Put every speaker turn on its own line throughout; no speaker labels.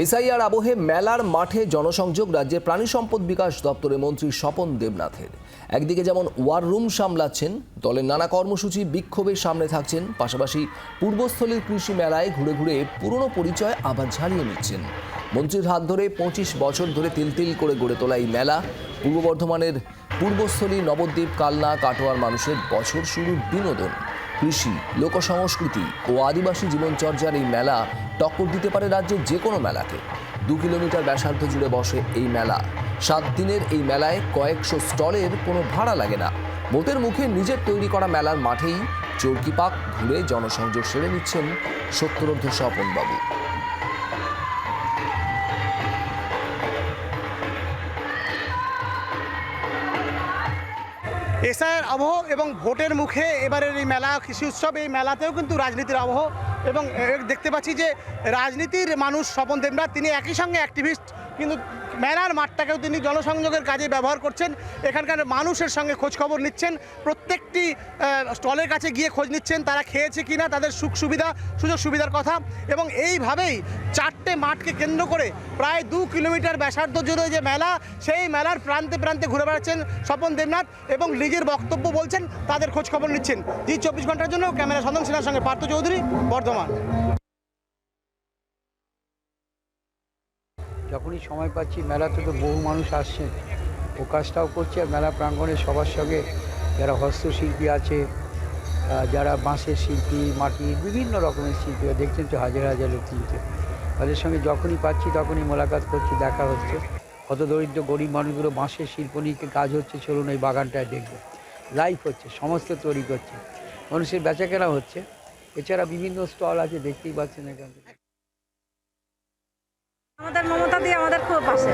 SIR আবহে মেলার মাঠে জনসংযোগ। রাজ্যের প্রাণী সম্পদ বিকাশ দপ্তরের মন্ত্রী স্বপন দেবনাথের একদিকে যেমন ওয়ার রুম সামলাচ্ছেন, দলের নানা কর্মসূচি বিক্ষোভের সামনে থাকছেন, পাশাপাশি পূর্বস্থলীর কৃষি মেলায় ঘুরে ঘুরে পুরনো পরিচয় আবার ঝালিয়ে নিচ্ছেন। মন্ত্রীর হাত ধরে ২৫ বছর ধরে তিল করে গড়ে তোলা এই মেলা পূর্ব বর্ধমানের পূর্বস্থলী, নবদ্বীপ, কালনা, কাটোয়ার মানুষের বছর শুরুর বিনোদন। কৃষি, লোকসংস্কৃতি ও আদিবাসী জীবনচর্যার এই মেলা টক্কর দিতে পারে রাজ্যের যে কোনো মেলাকে। ২ কিলোমিটার ব্যাসার্ধ জুড়ে বসে এই মেলা। ৭ দিনের এই মেলায় কয়েকশো স্টলের কোনো ভাড়া লাগে না। ভোটের মুখে নিজের তৈরি করা মেলার মাঠেই চরকি পাক ঘুরে জনসংযোগ সেরে নিচ্ছেন সত্তরোর্ধ্ব স্বপনবাবু।
এসআইআর আবহ এবং ভোটের মুখে এবারের এই মেলা, কৃষি উৎসব, এই মেলাতেও কিন্তু রাজনীতির আবহ। এবং দেখতে পাচ্ছি যে রাজনীতির মানুষ স্বপন দেবনাথ, তিনি একই সঙ্গে অ্যাক্টিভিস্ট, কিন্তু মেলার মাঠটাকেও তিনি জনসংযোগের কাজে ব্যবহার করছেন। এখানকার মানুষের সঙ্গে খোঁজখবর নিচ্ছেন, প্রত্যেকটি স্টলের কাছে গিয়ে খোঁজ নিচ্ছেন তারা খেয়েছে কিনা, তাদের সুযোগ সুবিধার কথা। এবং এইভাবেই 4টে মাঠকে কেন্দ্র করে প্রায় 2 কিলোমিটার ব্যাসার্ধ জুড়ে যে মেলা, সেই মেলার প্রান্তে প্রান্তে ঘুরে বেড়াচ্ছেন স্বপন দেবনাথ এবং নিজের বক্তব্য বলছেন, তাদের খোঁজখবর নিচ্ছেন। জি 24 ঘন্টার জন্য ক্যামেরা সন্দন সিনহার সঙ্গে পার্থ চৌধুরী, বর্ধমান।
যখনই সময় পাচ্ছি, মেলাতে তো বহু মানুষ আসছেন, ও কাজটাও করছে। আর মেলা প্রাঙ্গণে সবার সঙ্গে যারা হস্তশিল্পী আছে, যারা বাঁশের শিল্পী, মাটির বিভিন্ন রকমের শিল্পী, দেখছেন তো হাজার হাজার লোক কিনতে, তাদের সঙ্গে যখনই পাচ্ছি তখনই মোলাকাত করছি, দেখা হচ্ছে। কত দরিদ্র গরিব মানুষগুলো বাঁশের শিল্প নিয়ে কাজ হচ্ছে, চলুন এই বাগানটায় দেখবে, লাইভ হচ্ছে, সমস্ত তৈরি করছে, মানুষের বেচাকেনা হচ্ছে। এছাড়া বিভিন্ন স্টল আছে, দেখতেই পাচ্ছেন এখান থেকে।
আমাদের মমতা দিয়ে আমাদের খুব পাশে।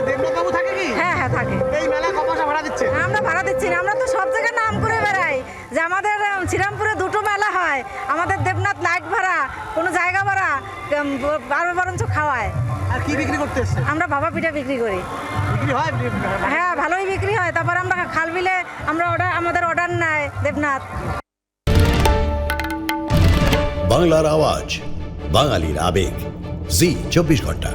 দেবনাথবাবু থাকে কি?
হ্যাঁ থাকে।
এই মেলা ক পয়সা ভাড়া দিচ্ছে?
আমরা ভাড়া দিচ্ছি না, আমরা তো সব জায়গায় নাম করে বেড়াই যে আমাদের শ্রীরামপুরে 2টো মেলা হয়, আমাদের দেবনাথ লাইট ভাড়া, কোনো জায়গা ভাড়া, বরঞ্চ খাওয়ায়।
আর কি বিক্রি করতে এসছে?
আমরা ভাপা পিঠা বিক্রি করি।
বিক্রি হয়?
হ্যাঁ, ভালোই বিক্রি হয়। তারপর আমরা খাল বিলে আমাদের অর্ডার নেয় দেবনাথ।
বাংলার আওয়াজ, বাঙালির আবেগ, জি 24 ঘন্টা।